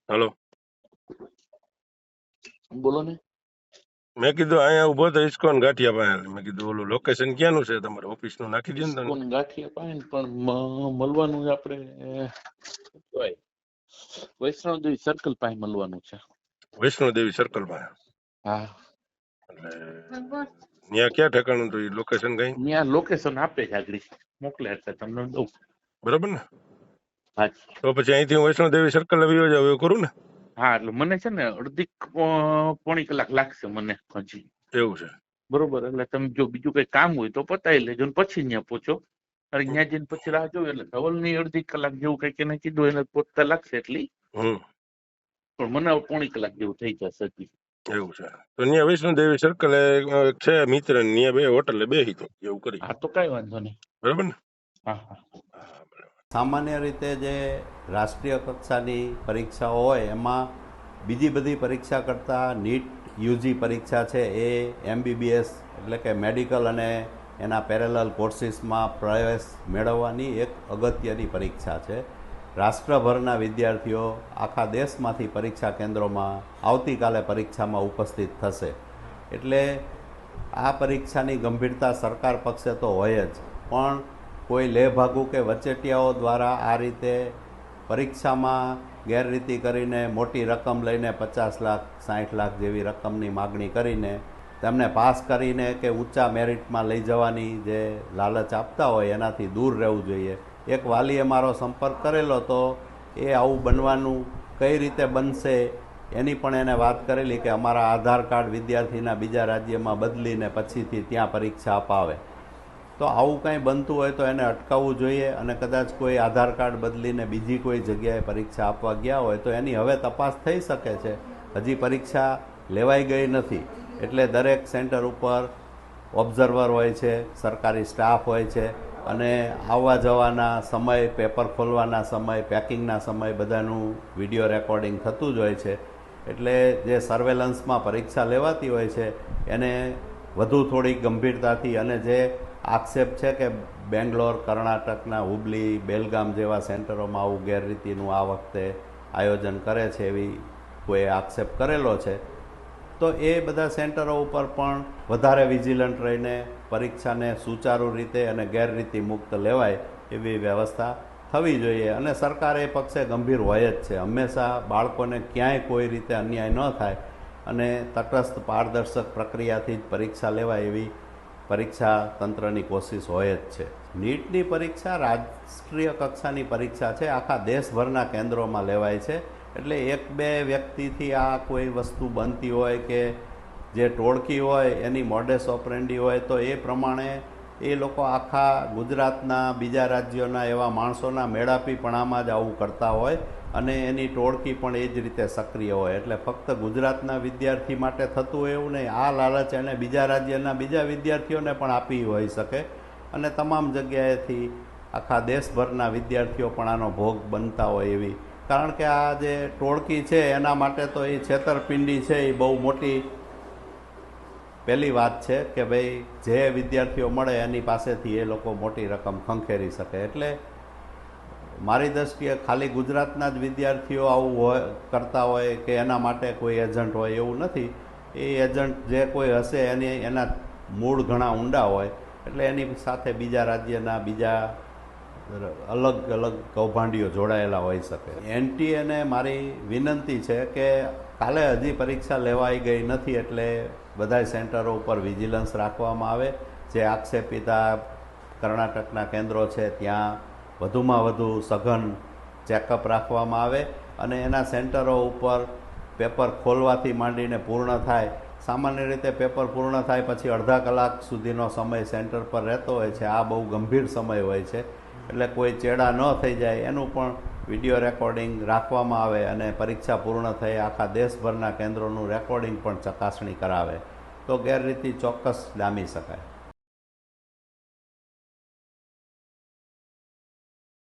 Hello, બોલો ને. મેં કીધું અહીંયા ઉભો તો ઇસ્કોન ગાંઠિયા પાસે. મેં કીધું ઓલું લોકેશન ક્યાંનું છે તમારે ઓફિસ નું નાખી દો ને તમે. ઇસ્કોન ગાંઠિયા પાય ને પણ મળવાનું આપણે શું કહેવાય, વૈષ્ણવદેવી સર્કલ પાસે મળવાનું છે. વૈષ્ણોદેવી સર્કલ પાસે. હા, એટલે ત્યાં ક્યાં ઠેકાણું તો એ લોકેશન કઈ ત્યાં લોકેશન આપે છે, આગળ મોકલે એટલે તમને દઉં. બરાબર ને? હા તો પછી અહીંથી હું વૈષ્ણોદેવી સર્કલ આવી જાવ એવું કરું ને? હા, એટલે મને છે ને અડધી પોણી કલાક લાગશે મને હજી. એવું છે. બરોબર, એટલે તમે જો બીજું કઈ કામ હોય તો પતાવી લેજો ને પછી ત્યાં પહોંચો. અને ત્યાં જઈને પછી રાહ જોયું એટલે ધવલ ની અડધી કલાક જેવું કઈક એને કીધું એને પહોંચતા લાગશે એટલી, હમ પણ મને પોણી કલાક જેવું થઈ જશે હજી. એવું છે. તો ત્યાં વૈષ્ણોદેવી સર્કલ છે મિત્ર, ત્યાં બે હોટલે બેસી તો એવું કરી. હા, તો કઈ વાંધો નહીં. બરાબર ને? હા હા. હા, બરાબર. સામાન્ય રીતે જે રાષ્ટ્રીય કક્ષાની પરીક્ષાઓ હોય એમાં બીજી બધી પરીક્ષા કરતાં નીટ યુજી પરીક્ષા છે એ એમબીબીએસ એટલે કે મેડિકલ અને એના પેરેલલ કોર્સિસમાં પ્રવેશ મેળવવાની એક અગત્યની પરીક્ષા છે. રાષ્ટ્રભરના વિદ્યાર્થીઓ આખા દેશમાંથી પરીક્ષા કેન્દ્રોમાં આવતીકાલે પરીક્ષામાં ઉપસ્થિત થશે. એટલે આ પરીક્ષાની ગંભીરતા સરકાર પક્ષે તો હોય જ, પણ કોઈ લેભાગુ કે વચેટિયાઓ દ્વારા આ રીતે પરીક્ષામાં ગેરરીતિ કરીને મોટી રકમ લઈને 50 લાખ 60 લાખ જેવી રકમની માગણી કરીને તેમને પાસ કરીને કે ઊંચા મેરિટમાં લઈ જવાની જે લાલચ આપતા હોય એનાથી દૂર રહેવું જોઈએ. એક વાલીએ મારો સંપર્ક કરેલો તો એ આવું બનવાનું કઈ રીતે બનશે એની પણ એને વાત કરેલી કે અમારા આધાર કાર્ડ વિદ્યાર્થીના બીજા રાજ્યમાં બદલીને પછીથી ત્યાં પરીક્ષા અપાવે. તો આવું કંઈ બનતું હોય તો એને અટકાવવું જોઈએ, અને કદાચ કોઈ આધાર કાર્ડ બદલીને બીજી કોઈ જગ્યાએ પરીક્ષા આપવા ગયા હોય તો એની હવે તપાસ થઈ શકે છે. હજી પરીક્ષા લેવાઈ ગઈ નથી એટલે દરેક સેન્ટર ઉપર ઓબ્ઝર્વર હોય છે, સરકારી સ્ટાફ હોય છે, અને આવવા જવાના સમય, પેપર ખોલવાના સમય, પેકિંગના સમય બધાનું વિડીયો રેકોર્ડિંગ થતું જ હોય છે. એટલે જે સર્વેલન્સમાં પરીક્ષા લેવાતી હોય છે એને વધુ થોડી ગંભીરતાથી, અને જે આક્ષેપ છે કે બેંગ્લોર, કર્ણાટકના હુબલી, બેલગામ જેવા સેન્ટરોમાં આવું ગેરરીતિનું આ વખતે આયોજન કરે છે એવી કોઈ આક્ષેપ કરેલો છે, તો એ બધા સેન્ટરો ઉપર પણ વધારે વિજિલન્ટ રહીને પરીક્ષાને સુચારુ રીતે અને ગેરરીતિ મુક્ત લેવાય એવી વ્યવસ્થા થવી જોઈએ. અને સરકાર એ પક્ષે ગંભીર હોય જ છે. હંમેશા બાળકોને ક્યાંય કોઈ રીતે અન્યાય ન થાય અને તટસ્થ પારદર્શક પ્રક્રિયાથી જ પરીક્ષા લેવાય એવી પરીક્ષા તંત્રની કોશિશ હોય જ છે. નીટની પરીક્ષા રાષ્ટ્રીય કક્ષાની પરીક્ષા છે, આખા દેશભરના કેન્દ્રોમાં લેવાય છે. એટલે એક બે વ્યક્તિથી આ કોઈ વસ્તુ બનતી હોય કે જે ટોળકી હોય એની મોડેસ ઓપરેન્ડી હોય તો એ પ્રમાણે એ લોકો આખા ગુજરાતના બીજા રાજ્યોના એવા માણસોના મેળાપીપણામાં જ આવું કરતા હોય, અને એની ટોળકી પણ એ જ રીતે સક્રિય હોય. એટલે ફક્ત ગુજરાતના વિદ્યાર્થી માટે થતું હોય એવું નહીં, આ લાલચ એને બીજા રાજ્યના બીજા વિદ્યાર્થીઓને પણ આપી હોઈ શકે, અને તમામ જગ્યાએથી આખા દેશભરના વિદ્યાર્થીઓ પણ આનો ભોગ બનતા હોય એવી. કારણ કે આ જે ટોળકી છે એના માટે તો એ છેતરપિંડી છે એ બહુ મોટી પહેલી વાત છે કે ભાઈ જે વિદ્યાર્થીઓ મળે એની પાસેથી એ લોકો મોટી રકમ ખંખેરી શકે. એટલે મારી દૃષ્ટિએ ખાલી ગુજરાતના જ વિદ્યાર્થીઓ આવું હોય કરતા હોય કે એના માટે કોઈ એજન્ટ હોય એવું નથી. એ એજન્ટ જે કોઈ હશે એના મૂળ ઘણા ઊંડા હોય, એટલે એની સાથે બીજા રાજ્યના બીજા અલગ અલગ કૌભાંડીઓ જોડાયેલા હોઈ શકે. એનટીએને મારી વિનંતી છે કે કાલે હજી પરીક્ષા લેવાઈ ગઈ નથી એટલે બધા સેન્ટરો ઉપર વિજિલન્સ રાખવામાં આવે. જે આક્ષેપિતા કર્ણાટકના કેન્દ્રો છે ત્યાં વધુમાં વધુ સઘન ચેકઅપ રાખવામાં આવે, અને એના સેન્ટરો ઉપર પેપર ખોલવાથી માંડીને પૂર્ણ થાય, સામાન્ય રીતે પેપર પૂર્ણ થાય પછી અડધા કલાક સુધીનો સમય સેન્ટર પર રહેતો હોય છે. આ બહુ ગંભીર સમય હોય છે, એટલે કોઈ ચેડા ન થઈ જાય એનું પણ વિડીયો રેકોર્ડિંગ રાખવામાં આવે, અને પરીક્ષા પૂર્ણ થઈ આખા દેશભરના કેન્દ્રોનું રેકોર્ડિંગ પણ ચકાસણી કરાવે તો ગેરરીતિ ચોક્કસ ડામી શકાય.